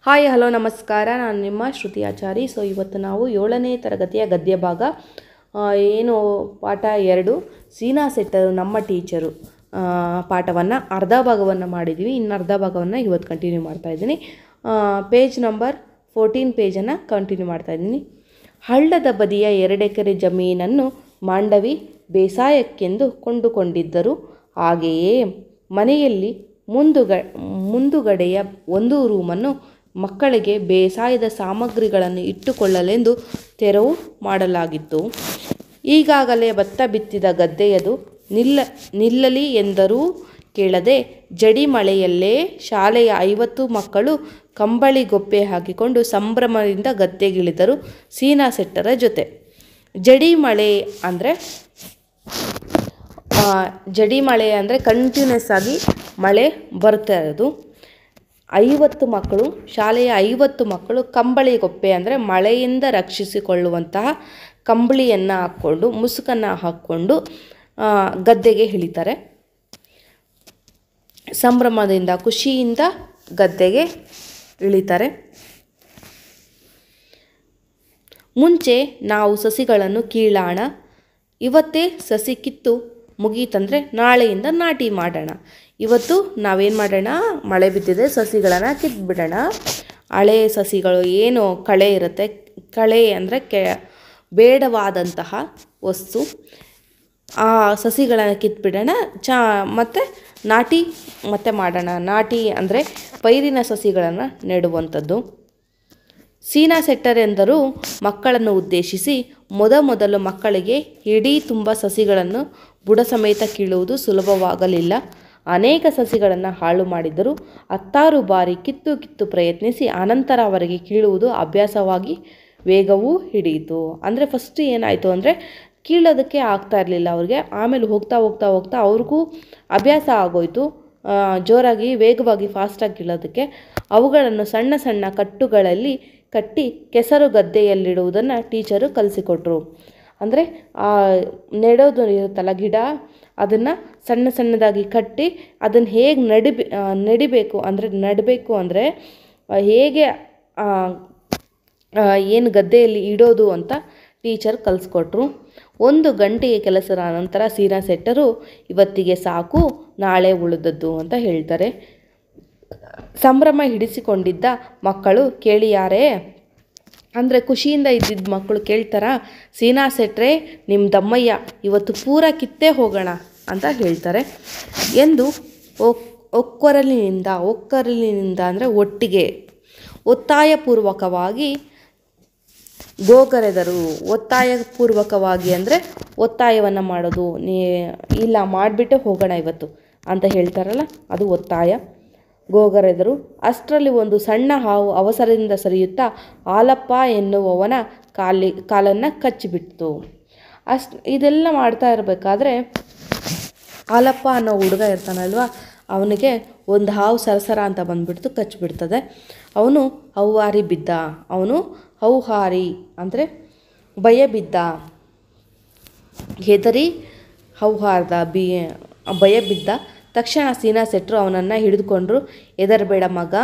Hi hello ನಮಸ್ಕಾರ, ನಾನು ನಿಮ್ಮ ಶ್ರುತಿ ಆಚಾರಿ. ಇವತ್ತು ನಾವು 7ನೇ ತರಗತಿಯ ಗದ್ಯ ಭಾಗ ಏನು ಪಾಠ 2 ಸೀನಾ ಸೆಟ್ಟರು ನಮ್ಮ ಟೀಚರು ಪಾಠವನ್ನು ಅರ್ಧ ಭಾಗವನ್ನು ಮಾಡಿದ್ವಿ. ಇನ್ನು ಅರ್ಧ ಭಾಗವನ್ನು ಇವತ್ತು ಕಂಟಿನ್ಯೂ ಮಾಡ್ತಾಯಿದ್ದೀನಿ. ಪೇಜ್ ನಂಬರ್ 14 ಪೇಜನ್ನು ಕಂಟಿನ್ಯೂ ಮಾಡ್ತಾಯಿದ್ದೀನಿ. ಹಳ್ಳದ ಬದಿಯ 2 ಎಕರೆ ಜಮೀನನ್ನು ಮಾಂಡವಿ ಬೇಸಾಯಕ್ಕೆಂದು ಕೊಂಡುಕೊಂಡಿದ್ದರು. ಹಾಗೆಯೇ ಮನೆಯಲ್ಲಿ ಮುಂದುಗಡೆಯ ಒಂದು ರೂಮನ್ನು ಮಕ್ಕಳಿಗೆ ಬೇಸಾಯದ ಸಾಮಗ್ರಿಗಳನ್ನು ಇಟ್ಟುಕೊಳ್ಳಲೆಂದು ತೆರವು ಮಾಡಲಾಗಿತ್ತು. ಈಗಾಗಲೇ ಭತ್ತ ಬಿತ್ತಿದ ಗದ್ದೆಯದು ನಿಲ್ಲಲಿ ಎಂದರೂ ಕೇಳದೆ ಜಡಿ ಮಳೆಯಲ್ಲೇ ಶಾಲೆಯ 50 ಮಕ್ಕಳು ಕಂಬಳಿ ಗೊಪ್ಪೆ ಹಾಕಿಕೊಂಡು ಸಂಭ್ರಮದಿಂದ ಗದ್ದೆಗಿಳಿದರು ಸೀನಾ ಸೆಟ್ಟರ ಜೊತೆ. ಜಡಿ ಮಳೆ ಅಂದರೆ ಕಂಟಿನ್ಯೂಸ್ ಆಗಿ ಮಳೆ ಬರ್ತಾ ಇರೋದು. 50 ಮಕ್ಕಳು, ಶಾಲೆಯ 50 ಮಕ್ಕಳು ಕಂಬಳಿ ಗೊಪ್ಪೆ ಅಂದರೆ ಮಳೆಯಿಂದ ರಕ್ಷಿಸಿಕೊಳ್ಳುವಂತಹ ಕಂಬಳಿಯನ್ನು ಹಾಕ್ಕೊಂಡು, ಮುಸುಕನ್ನು ಹಾಕ್ಕೊಂಡು ಗದ್ದೆಗೆ ಇಳಿತಾರೆ. ಸಂಭ್ರಮದಿಂದ ಖುಷಿಯಿಂದ ಗದ್ದೆಗೆ ಇಳಿತಾರೆ. ಮುಂಚೆ ನಾವು ಸಸಿಗಳನ್ನು ಕೀಳೋಣ, ಇವತ್ತೇ ಸಸಿ ಕಿತ್ತು ಮುಗೀತಂದರೆ ನಾಳೆಯಿಂದ ನಾಟಿ ಮಾಡೋಣ. ಇವತ್ತು ನಾವೇನು ಮಾಡೋಣ, ಮಳೆ ಬಿದ್ದಿದೆ, ಸಸಿಗಳನ್ನು ಕಿತ್ಬಿಡೋಣ. ಹಳೆಯ ಸಸಿಗಳು ಏನು ಕಳೆ ಇರುತ್ತೆ, ಕಳೆ ಅಂದರೆ ಬೇಡವಾದಂತಹ ವಸ್ತು, ಆ ಸಸಿಗಳನ್ನು ಕಿತ್ಬಿಡೋಣ. ಮತ್ತು ನಾಟಿ ಮತ್ತೆ ಮಾಡೋಣ. ನಾಟಿ ಅಂದರೆ ಪೈರಿನ ಸಸಿಗಳನ್ನು ನೆಡುವಂಥದ್ದು. ಸೀನಾ ಸೆಟ್ಟರ್ ಎಂದರು ಮಕ್ಕಳನ್ನು ಉದ್ದೇಶಿಸಿ. ಮೊದಲು ಮಕ್ಕಳಿಗೆ ಇಡೀ ತುಂಬ ಸಸಿಗಳನ್ನು ಬುಡ ಸಮೇತ ಕೀಳುವುದು ಸುಲಭವಾಗಲಿಲ್ಲ. ಅನೇಕ ಸಸಿಗಳನ್ನು ಹಾಳು ಮಾಡಿದರು. 10 ಬಾರಿ ಕಿತ್ತು ಪ್ರಯತ್ನಿಸಿ ಅನಂತರ ಅವರಿಗೆ ಕೀಳುವುದು ಅಭ್ಯಾಸವಾಗಿ ವೇಗವೂ ಹಿಡಿಯಿತು. ಅಂದರೆ ಫಸ್ಟ್ ಏನಾಯಿತು ಅಂದರೆ ಕೀಳೋದಕ್ಕೆ ಆಗ್ತಾ ಇರಲಿಲ್ಲ ಅವ್ರಿಗೆ. ಆಮೇಲೆ ಹೋಗ್ತಾ ಅವ್ರಿಗೂ ಅಭ್ಯಾಸ ಆಗೋಯಿತು, ಜೋರಾಗಿ ವೇಗವಾಗಿ ಫಾಸ್ಟಾಗಿ ಕೀಳೋದಕ್ಕೆ. ಅವುಗಳನ್ನು ಸಣ್ಣ ಕಟ್ಟುಗಳಲ್ಲಿ ಕಟ್ಟಿ ಕೆಸರು ಗದ್ದೆಯಲ್ಲಿಡುವುದನ್ನು ಟೀಚರು ಕಲಿಸಿಕೊಟ್ರು. ಅಂದರೆ ನೆಡೋದು ಇರುತ್ತಲ್ಲ ಗಿಡ, ಅದನ್ನು ಸಣ್ಣದಾಗಿ ಕಟ್ಟಿ ಅದನ್ನು ಹೇಗೆ ನಡಿಬೇಕು ಅಂದರೆ ಹೇಗೆ ಏನು ಗದ್ದೆಯಲ್ಲಿ ಇಡೋದು ಅಂತ ಟೀಚರ್ ಕಲಿಸ್ಕೊಟ್ರು. 1 ಗಂಟೆಯ ಕೆಲಸದ ನಂತರ ಸೀನಾ ಸೆಟ್ಟರು ಇವತ್ತಿಗೆ ಸಾಕು, ನಾಳೆ ಉಳಿದದ್ದು ಅಂತ ಹೇಳ್ತಾರೆ. ಸಂಭ್ರಮ ಹಿಡಿಸಿಕೊಂಡಿದ್ದ ಮಕ್ಕಳು ಕೇಳಿಯಾರೆ ಅಂದರೆ ಖುಷಿಯಿಂದ ಇದ್ದಿದ್ದ ಮಕ್ಕಳು ಕೇಳ್ತಾರಾ, ಸೀನಾ ಸೆಟ್ರೆ ನಿಮ್ಮ ದಮ್ಮಯ್ಯ ಇವತ್ತು ಪೂರ ಕಿತ್ತೇ ಹೋಗೋಣ ಅಂತ ಹೇಳ್ತಾರೆ ಎಂದು ಒಕ್ಕೊರಲಿನಿಂದ ಅಂದರೆ ಒಟ್ಟಿಗೆ ಒತ್ತಾಯಪೂರ್ವಕವಾಗಿ ಗೋಗರೆದರು. ಒತ್ತಾಯಪೂರ್ವಕವಾಗಿ ಅಂದರೆ ಒತ್ತಾಯವನ್ನು ಮಾಡೋದು, ಇಲ್ಲ ಮಾಡಿಬಿಟ್ಟೆ ಹೋಗೋಣ ಇವತ್ತು ಅಂತ ಹೇಳ್ತಾರಲ್ಲ, ಅದು ಒತ್ತಾಯ. ಗೋಗರೆದರು. ಅಷ್ಟರಲ್ಲಿ ಒಂದು ಸಣ್ಣ ಹಾವು ಅವಸರದಿಂದ ಸರಿಯುತ್ತಾ ಹಾಲಪ್ಪ ಎನ್ನುವವನ ಕಾಲನ್ನು ಕಚ್ಚಿಬಿಡ್ತು. ಇದೆಲ್ಲ ಮಾಡ್ತಾ ಇರಬೇಕಾದ್ರೆ ಹಾಲಪ್ಪ ಅನ್ನೋ ಹುಡುಗ ಇರ್ತಾನಲ್ವ, ಅವನಿಗೆ ಒಂದು ಹಾವು ಸರಸರ ಅಂತ ಬಂದುಬಿಡ್ತು, ಕಚ್ಚಿಬಿಡ್ತದೆ. ಅವನು ಹೌಹಾರಿ ಅಂದರೆ ಭಯ ಬಿದ್ದ, ಹೆದರಿ ಹೌಹಾರ್ದ, ಭಯ ಬಿದ್ದ. ತಕ್ಷಣ ಸೀನಾ ಸೆಟ್ಟರು ಅವನನ್ನು ಹಿಡಿದುಕೊಂಡ್ರು. ಹೆದರಬೇಡ ಮಗ,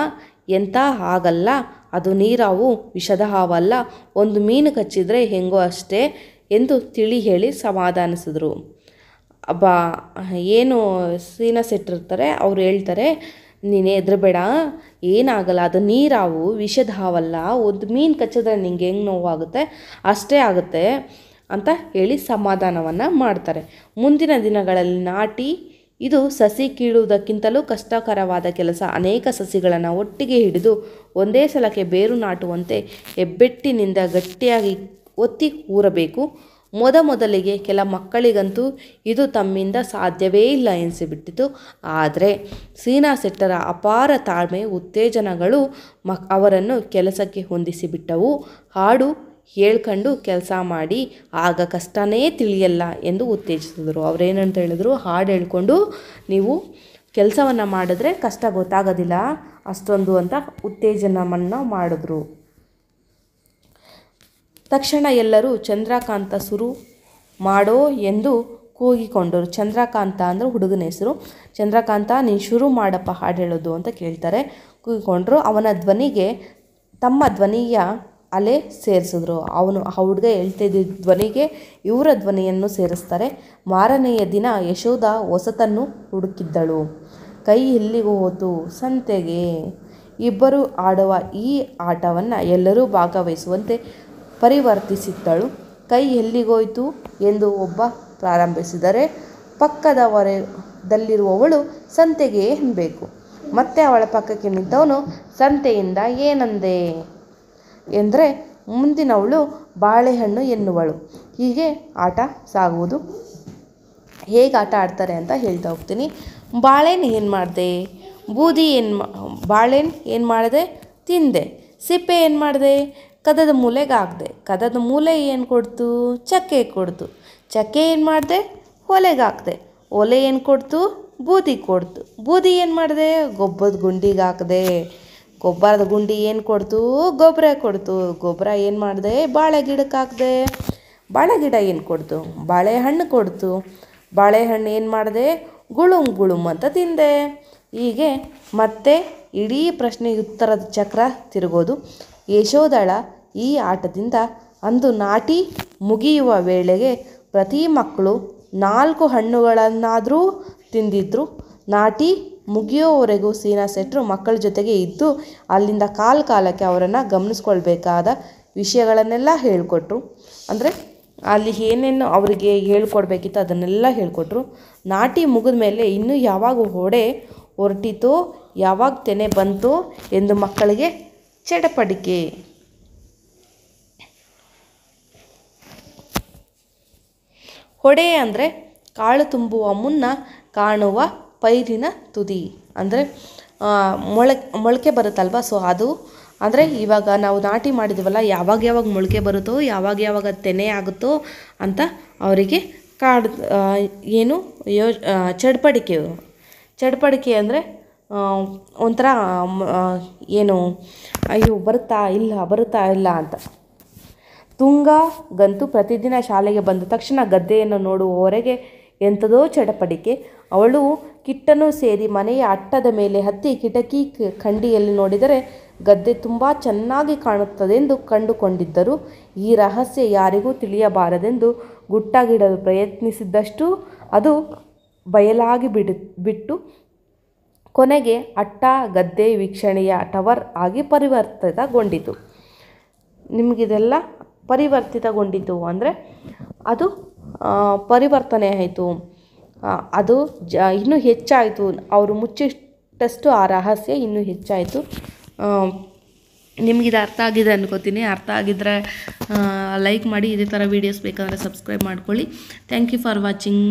ಎಂಥ ಆಗಲ್ಲ, ಅದು ನೀರಾವು, ವಿಷದ ಹಾವಲ್ಲ, ಒಂದು ಮೀನು ಕಚ್ಚಿದರೆ ಹೆಂಗೋ ಅಷ್ಟೇ ಎಂದು ತಿಳಿ ಹೇಳಿ ಸಮಾಧಾನಿಸಿದ್ರು. ಏನು ಸೀನಾ ಸೆಟ್ಟರು ಇರ್ತಾರೆ, ಅವ್ರು ಹೇಳ್ತಾರೆ, ನೀನು ಹೆದರಬೇಡ, ಏನಾಗಲ್ಲ, ಅದು ನೀರಾವು, ವಿಷದ ಹಾವಲ್ಲ, ಒಂದು ಮೀನು ಕಚ್ಚಿದ್ರೆ ನಿಂಗೆ ಹೆಂಗೆ ನೋವಾಗುತ್ತೆ ಅಷ್ಟೇ ಆಗುತ್ತೆ ಅಂತ ಹೇಳಿ ಸಮಾಧಾನವನ್ನು ಮಾಡ್ತಾರೆ. ಮುಂದಿನ ದಿನಗಳಲ್ಲಿ ನಾಟಿ ಇದು ಸಸಿ ಕೀಳುವುದಕ್ಕಿಂತಲೂ ಕಷ್ಟಕರವಾದ ಕೆಲಸ. ಅನೇಕ ಸಸಿಗಳನ್ನು ಒಟ್ಟಿಗೆ ಹಿಡಿದು ಒಂದೇ ಸಲಕ್ಕೆ ಬೇರು ನಾಟುವಂತೆ ಹೆಬ್ಬೆಟ್ಟಿನಿಂದ ಗಟ್ಟಿಯಾಗಿ ಒತ್ತಿ ಊರಬೇಕು. ಮೊದಲಿಗೆ ಕೆಲ ಮಕ್ಕಳಿಗಂತೂ ಇದು ತಮ್ಮಿಂದ ಸಾಧ್ಯವೇ ಇಲ್ಲ ಎನಿಸಿಬಿಟ್ಟಿತು. ಆದರೆ ಸೀನಾ ಸೆಟ್ಟರ ಅಪಾರ ತಾಳ್ಮೆ, ಉತ್ತೇಜನಗಳು ಅವರನ್ನು ಕೆಲಸಕ್ಕೆ ಹೊಂದಿಸಿಬಿಟ್ಟವು. ಹಾಡು ಹೇಳ್ಕೊಂಡು ಕೆಲಸ ಮಾಡಿ, ಆಗ ಕಷ್ಟನೇ ತಿಳಿಯಲ್ಲ ಎಂದು ಉತ್ತೇಜಿಸಿದರು. ಅವರೇನಂತ ಹೇಳಿದ್ರು, ಹಾಡು ಹೇಳ್ಕೊಂಡು ನೀವು ಕೆಲಸವನ್ನು ಮಾಡಿದ್ರೆ ಕಷ್ಟ ಗೊತ್ತಾಗೋದಿಲ್ಲ ಅಷ್ಟೊಂದು ಅಂತ ಉತ್ತೇಜನವನ್ನು ಮಾಡಿದ್ರು. ತಕ್ಷಣ ಎಲ್ಲರೂ ಚಂದ್ರಕಾಂತ ಶುರು ಮಾಡೋ ಎಂದು ಕೂಗಿಕೊಂಡರು. ಚಂದ್ರಕಾಂತ ಅಂದರೆ ಹುಡುಗನ ಹೆಸರು. ಚಂದ್ರಕಾಂತ ನೀನು ಶುರು ಮಾಡಪ್ಪ ಹಾಡು ಹೇಳೋದು ಅಂತ ಕೇಳ್ತಾರೆ. ಕೂಗಿಕೊಂಡ್ರು. ಅವನ ಧ್ವನಿಗೆ ತಮ್ಮ ಧ್ವನಿಯ ಅಲೆ ಸೇರಿಸಿದ್ರು. ಅವನು ಆ ಹುಡುಗ ಹೇಳ್ತಿದ್ದ ಧ್ವನಿಗೆ ಇವರ ಧ್ವನಿಯನ್ನು ಸೇರಿಸ್ತಾರೆ. ಮಾರನೆಯ ದಿನ ಯಶೋಧ ಹೊಸತನ್ನು ಹುಡುಕಿದ್ದಳು. ಕೈ ಎಲ್ಲಿಗೆ ಹೋತು? ಸಂತೆಗೆ. ಇಬ್ಬರು ಆಡುವ ಈ ಆಟವನ್ನು ಎಲ್ಲರೂ ಭಾಗವಹಿಸುವಂತೆ ಪರಿವರ್ತಿಸಿದ್ದಳು. ಕೈ ಎಲ್ಲಿಗೋಯ್ತು ಎಂದು ಒಬ್ಬ ಪ್ರಾರಂಭಿಸಿದರೆ ಪಕ್ಕದಲ್ಲಿರುವವಳು ಸಂತೆಗೆ ಎನ್ನಬೇಕು. ಮತ್ತೆ ಅವಳ ಪಕ್ಕಕ್ಕೆ ನಿಂತವನು ಸಂತೆಯಿಂದ ಏನಂದೆ ಎಂದರೆ ಮುಂದಿನವಳು ಬಾಳೆಹಣ್ಣು ಎನ್ನುವಳು. ಹೀಗೆ ಆಟ ಸಾಗುವುದು. ಹೇಗೆ ಆಟ ಆಡ್ತಾರೆ ಅಂತ ಹೇಳ್ತಾ ಹೋಗ್ತೀನಿ. ಬಾಳೆಹಣ್ಣು ಏನು ಮಾಡಿದೆ? ಬಾಳೆಹಣ್ಣು ಏನು ಮಾಡಿದೆ? ತಿಂದೆ. ಸಿಪ್ಪೆ ಏನು ಮಾಡಿದೆ? ಕದದ ಮೂಲೆಗೆ ಹಾಕಿದೆ. ಕದದ ಮೂಲೆ ಏನು ಕೊಡ್ತು? ಚಕ್ಕೆ ಕೊಡ್ತು. ಚಕ್ಕೆ ಏನು ಮಾಡಿದೆ? ಒಲೆಗೆ ಹಾಕಿದೆ. ಒಲೆ ಏನು ಕೊಡ್ತು? ಬೂದಿ ಕೊಡ್ತು. ಬೂದಿ ಏನು ಮಾಡಿದೆ? ಗೊಬ್ಬರದ ಗುಂಡಿಗೆ ಹಾಕಿದೆ. ಗೊಬ್ಬರದ ಗುಂಡಿ ಏನು ಕೊಡ್ತು? ಗೊಬ್ಬರ ಕೊಡ್ತು. ಗೊಬ್ಬರ ಏನು ಮಾಡಿದೆ? ಬಾಳೆ ಗಿಡಕ್ಕೆ ಹಾಕಿದೆ. ಬಾಳೆ ಗಿಡ ಏನು ಕೊಡ್ತು? ಬಾಳೆಹಣ್ಣು ಕೊಡ್ತು. ಬಾಳೆಹಣ್ಣು ಏನು ಮಾಡಿದೆ? ಗುಳುಮ್ ಗುಳುಮ್ ಅಂತ ತಿಂದೆ. ಹೀಗೆ ಮತ್ತೆ ಇಡೀ ಪ್ರಶ್ನೆ ಉತ್ತರದ ಚಕ್ರ ತಿರುಗೋದು. ಯಶೋಧಳ ಈ ಆಟದಿಂದ ಅಂದು ನಾಟಿ ಮುಗಿಯುವ ವೇಳೆಗೆ ಪ್ರತಿ ಮಕ್ಕಳು 4 ಹಣ್ಣುಗಳನ್ನಾದರೂ ತಿಂದಿದ್ರು. ನಾಟಿ ಮುಗಿಯೋವರೆಗೂ ಸೀನಾ ಶೆಟ್ರು ಮಕ್ಕಳ ಜೊತೆಗೆ ಇದ್ದು ಅಲ್ಲಿಂದ ಕಾಲಕ್ಕೆ ಅವರನ್ನು ಗಮನಿಸ್ಕೊಳ್ಬೇಕಾದ ವಿಷಯಗಳನ್ನೆಲ್ಲ ಹೇಳಿಕೊಟ್ರು. ಅಂದರೆ ಅಲ್ಲಿ ಏನೇನು ಅವರಿಗೆ ಹೇಳ್ಕೊಡ್ಬೇಕಿತ್ತು ಅದನ್ನೆಲ್ಲ ಹೇಳಿಕೊಟ್ರು. ನಾಟಿ ಮುಗಿದ ಮೇಲೆ ಇನ್ನೂ ಯಾವಾಗ ಹೊರಟಿತೋ ಯಾವಾಗ ತೆನೆ ಬಂತೋ ಎಂದು ಮಕ್ಕಳಿಗೆ ಚಡಪಡಿಕೆ. ಹೊಡೆ ಅಂದರೆ ಕಾಳು ತುಂಬುವ ಮುನ್ನ ಕಾಣುವ ಪೈರಿನ ತುದಿ. ಅಂದರೆ ಮೊಳಕೆ ಬರುತ್ತಲ್ವ, ಸೊ ಅದು ಅಂದರೆ ಇವಾಗ ನಾವು ನಾಟಿ ಮಾಡಿದ್ದೀವಲ್ಲ, ಯಾವಾಗ ಮೊಳಕೆ ಬರುತ್ತೋ ಯಾವಾಗ ತೆನೆ ಆಗುತ್ತೋ ಅಂತ ಅವರಿಗೆ ಚಡ್ಪಡಿಕೆ ಅಂದರೆ ಒಂಥರ ಅಯ್ಯೋ ಬರುತ್ತಾ ಇಲ್ಲ ಅಂತ. ತುಂಗಂತೂ ಪ್ರತಿದಿನ ಶಾಲೆಗೆ ಬಂದ ತಕ್ಷಣ ಗದ್ದೆಯನ್ನು ನೋಡುವವರೆಗೆ ಎಂಥದೋ ಚಡಪಡಿಕೆ. ಅವಳು ಕಿಟ್ಟನ್ನು ಸೇರಿ ಮನೆಯ ಅಟ್ಟದ ಮೇಲೆ ಹತ್ತಿ ಕಿಟಕಿ ಕಂಡಿಯಲ್ಲಿ ನೋಡಿದರೆ ಗದ್ದೆ ತುಂಬ ಚೆನ್ನಾಗಿ ಕಾಣುತ್ತದೆಂದು ಕಂಡುಕೊಂಡಿದ್ದರು. ಈ ರಹಸ್ಯ ಯಾರಿಗೂ ತಿಳಿಯಬಾರದೆಂದು ಗುಟ್ಟಾಗಿಡಲು ಪ್ರಯತ್ನಿಸಿದಷ್ಟು ಅದು ಬಯಲಾಗಿ ಬಿಟ್ಟು ಕೊನೆಗೆ ಅಟ್ಟ ಗದ್ದೆ ವೀಕ್ಷಣೆಯ ಟವರ್ ಆಗಿ ಪರಿವರ್ತಿತಗೊಂಡಿತು. ನಿಮಗಿದೆಲ್ಲ ಪರಿವರ್ತಿತಗೊಂಡಿತು ಅಂದರೆ ಅದು ಪರಿವರ್ತನೆ ಆಯಿತು, ಅದು ಇನ್ನೂ ಹೆಚ್ಚಾಯಿತು. ಅವರು ಮುಚ್ಚಿಟ್ಟಷ್ಟು ಆ ರಹಸ್ಯ ಇನ್ನೂ ಹೆಚ್ಚಾಯಿತು. ನಿಮಗಿದು ಅರ್ಥ ಆಗಿದೆ ಅನ್ಕೋತೀನಿ. ಅರ್ಥ ಆಗಿದ್ದರೆ ಲೈಕ್ ಮಾಡಿ. ಇದೇ ಥರ ವೀಡಿಯೋಸ್ ಬೇಕಂದರೆ ಸಬ್ಸ್ಕ್ರೈಬ್ ಮಾಡ್ಕೊಳ್ಳಿ. Thank you for watching.